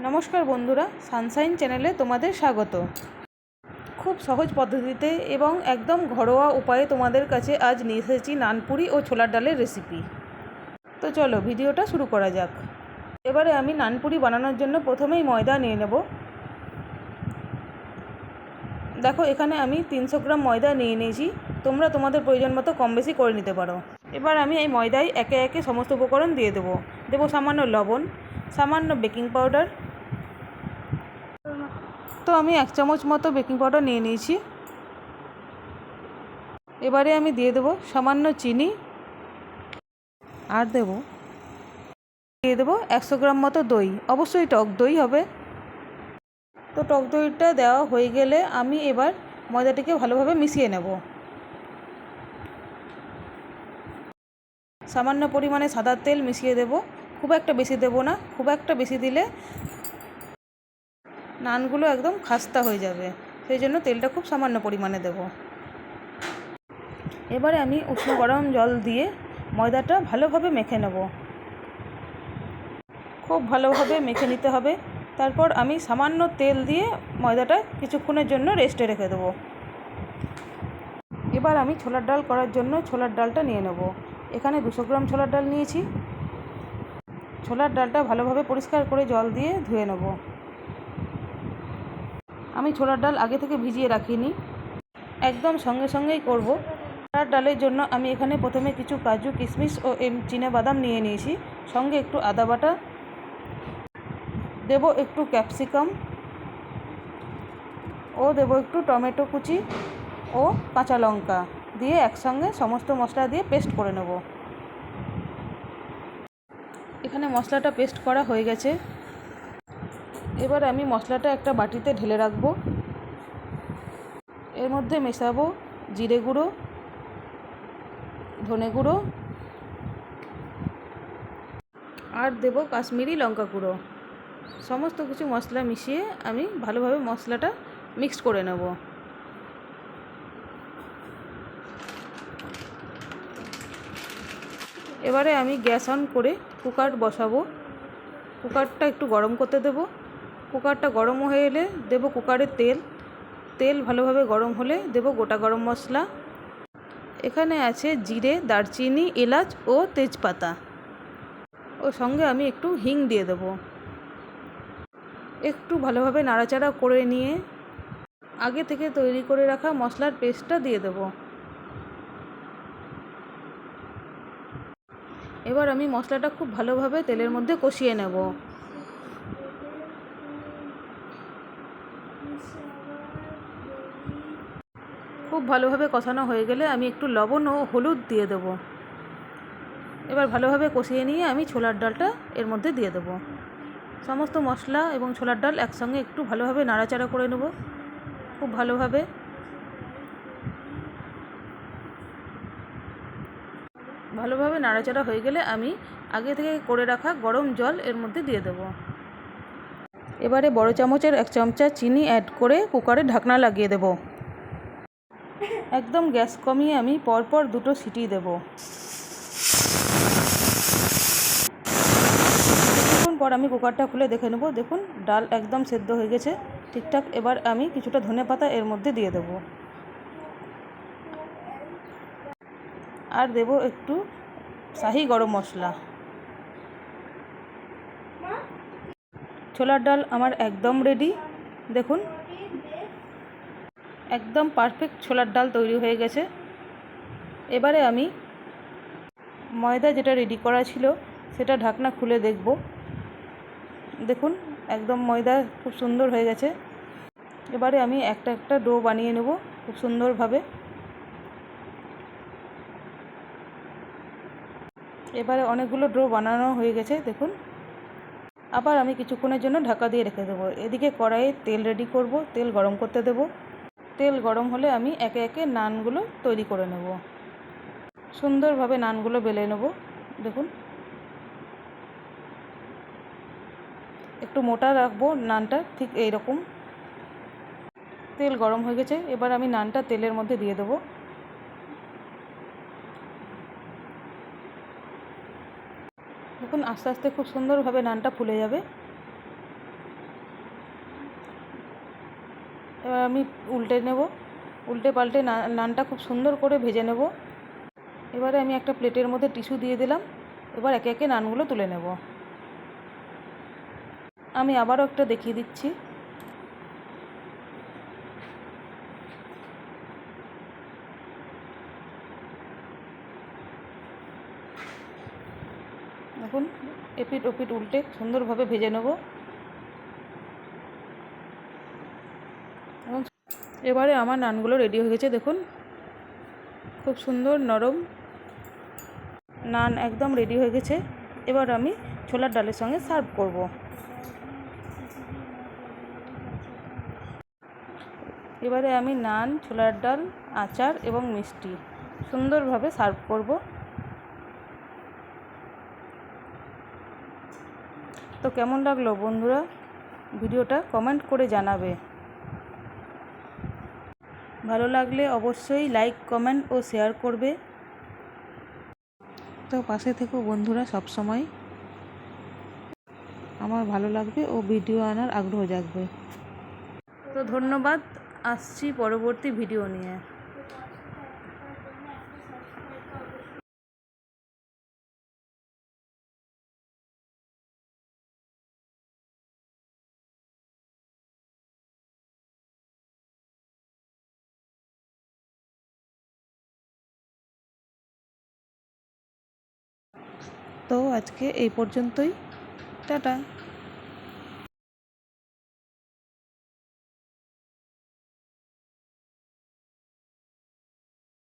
নমস্কার বন্ধুরা, সানশাইন চ্যানেলে তোমাদের স্বাগত। খুব সহজ পদ্ধতিতে এবং একদম ঘরোয়া উপায়ে তোমাদের কাছে আজ নিয়ে এসেছি নানপুরি ও ছোলার ডালের রেসিপি। তো চলো ভিডিওটা শুরু করা যাক। এবারে আমি নানপুরি বানানোর জন্য প্রথমেই ময়দা নিয়ে নেব। দেখো এখানে আমি 300 গ্রাম ময়দা নিয়ে নিয়েছি, তোমরা তোমাদের প্রয়োজন মতো কম বেশি করে নিতে পারো। এবার আমি এই ময়দায় একে একে সমস্ত উপকরণ দিয়ে দেবো সামান্য লবণ, সামান্য বেকিং পাউডার। তো আমি 1 চামচ মতো বেকিং পাউডার নিয়ে নিয়েছি। এবারে আমি দিয়ে দেবো সামান্য চিনি, আর দিয়ে দেবো 100 গ্রাম মতো দই, অবশ্যই টক দই হবে। তো টক দইটা দেওয়া হয়ে গেলে আমি এবার ময়দাটিকে ভালোভাবে মিশিয়ে নেব। সামান্য পরিমাণে সাদা তেল মিশিয়ে দেব, খুব একটা বেশি দেবো না, খুব একটা বেশি দিলে নানগুলো একদম খাস্তা হয়ে যাবে, সেই জন্য তেলটা খুব সামান্য পরিমাণে দেব। এবারে আমি উষ্ণ গরম জল দিয়ে ময়দাটা ভালোভাবে মেখে নেব, খুব ভালোভাবে মেখে নিতে হবে। তারপর আমি সামান্য তেল দিয়ে ময়দাটা কিছুক্ষণের জন্য রেস্টে রেখে দেবো। এবার আমি ছোলার ডাল করার জন্য ছোলার ডালটা নিয়ে নেব। এখানে 200 গ্রাম ছোলার ডাল নিয়েছি। ছোলার ডালটা ভালোভাবে পরিষ্কার করে জল দিয়ে ধুয়ে নেব। আমি ছোলার ডাল আগে থেকে ভিজিয়ে রাখিনি, একদম সঙ্গে সঙ্গেই করব। ছোলার ডালের জন্য আমি এখানে প্রথমে কিছু কাজু, কিশমিশ ও চিনাবাদাম নিয়ে নিয়েছি, সঙ্গে একটু আদা বাটা দেব, একটু ক্যাপসিকাম ও দেব একটু টমেটো কুচি ও কাঁচা লঙ্কা দিয়ে একসঙ্গে সমস্ত মশলা দিয়ে পেস্ট করে নেব। এখানে মশলাটা পেস্ট করা হয়ে গেছে। এবার আমি মশলাটা একটা বাটিতে ঢেলে রাখব। এর মধ্যে মেশাবো জিরে গুঁড়ো, ধনে গুঁড়ো আর দেব কাশ্মীরি লঙ্কা গুঁড়ো। সমস্ত কিছু মশলা মিশিয়ে আমি ভালোভাবে মশলাটা মিক্সড করে নেব। এবারে আমি গ্যাস অন করে কুকার বসাবো। কুকারটা একটু গরম করতে দেব। কুকারটা গরম হয়ে এলে দেব কুকারে তেল ভালোভাবে গরম হলে দেব গোটা গরম মশলা। এখানে আছে জিরে, দারচিনি, এলাচ ও তেজপাতা, ও সঙ্গে আমি একটু হিং দিয়ে দেব। একটু ভালোভাবে নাড়াচাড়া করে নিয়ে আগে থেকে তৈরি করে রাখা মশলার পেস্টটা দিয়ে দেব। এবার আমি মশলাটা খুব ভালোভাবে তেলের মধ্যে কষিয়ে নেব। খুব ভালোভাবে কষানো হয়ে গেলে আমি একটু লবণ ও হলুদ দিয়ে দেব। এবার ভালোভাবে কষিয়ে নিয়ে আমি ছোলার ডালটা এর মধ্যে দিয়ে দেব। সমস্ত মশলা এবং ছোলার ডাল একসঙ্গে একটু ভালোভাবে নাড়াচাড়া করে নেব, খুব ভালোভাবে। ভালোভাবে নাড়াচাড়া হয়ে গেলে আমি আগে থেকে করে রাখা গরম জল এর মধ্যে দিয়ে দেব। এবারে বড় চামচের 1 চামচা চিনি অ্যাড করে কুকারে ঢাকনা লাগিয়ে দেব। একদম গ্যাস কমিয়ে আমি পরপর 2টো সিটি দেব। কিছুক্ষণ পর আমি কুকারটা খুলে দেখে নেব। দেখুন ডাল একদম সেদ্ধ হয়ে গেছে ঠিকঠাক। এবার আমি কিছুটা ধনেপাতা এর মধ্যে দিয়ে দেব, আর দেব একটু শাহি গরম মশলা। ছোলার ডাল আমার একদম রেডি। দেখুন একদম পারফেক্ট ছোলার ডাল তৈরি হয়ে গেছে। এবারে আমি ময়দা যেটা রেডি করা ছিল সেটা ঢাকনা খুলে দেখব। দেখুন একদম ময়দা খুব সুন্দর হয়ে গেছে। এবারে আমি একটা একটা ডো বানিয়ে নেব খুব সুন্দরভাবে। এবারে অনেকগুলো ডো বানানো হয়ে গেছে দেখুন। আবার আমি কিছুক্ষণের জন্য ঢাকা দিয়ে রেখে দেবো। এদিকে কড়াইয়ে তেল রেডি করব, তেল গরম করতে দেব। তেল গরম হলে আমি একে একে নানগুলো তৈরি করে নেব। সুন্দরভাবে নানগুলো বেলে নেব। দেখুন একটু মোটা রাখবো নানটা, ঠিক এই রকম। তেল গরম হয়ে গেছে, এবার আমি নানটা তেলের মধ্যে দিয়ে দেবো। দেখুন আস্তে আস্তে খুব সুন্দরভাবে নানটা ফুলে যাবে। এবার আমি উল্টে নেব, উল্টে পাল্টে নানটা খুব সুন্দর করে ভেজে নেব। এবারে আমি একটা প্লেটের মধ্যে টিস্যু দিয়ে দিলাম। এবার একে একে নানগুলো তুলে নেব। আমি আবারও একটা দেখিয়ে দিচ্ছি। দেখুন, এপিট ওপিট উল্টে সুন্দরভাবে ভেজে নেব। এবারে আমার নানগুলো রেডি হয়ে গেছে। দেখুন, খুব সুন্দর নরম নান একদম রেডি হয়ে গেছে। এবার আমি ছোলার ডালের সঙ্গে সার্ভ করব। এবারে আমি নান, ছোলার ডাল, আচার এবং মিষ্টি সুন্দরভাবে সার্ভ করব। তো কেমন লাগলো বন্ধুরা ভিডিওটা কমেন্ট করে জানাবে। ভালো লাগলে অবশ্যই লাইক, কমেন্ট ও শেয়ার করবে। তো পাশে থেকো বন্ধুরা, সব সময় আমার ভালো লাগবে ও ভিডিও আনার আগ্রহ জাগবে। তো ধন্যবাদ, আসছি পরবর্তী ভিডিও নিয়ে। তো আজকে এই পর্যন্তই, টাটা।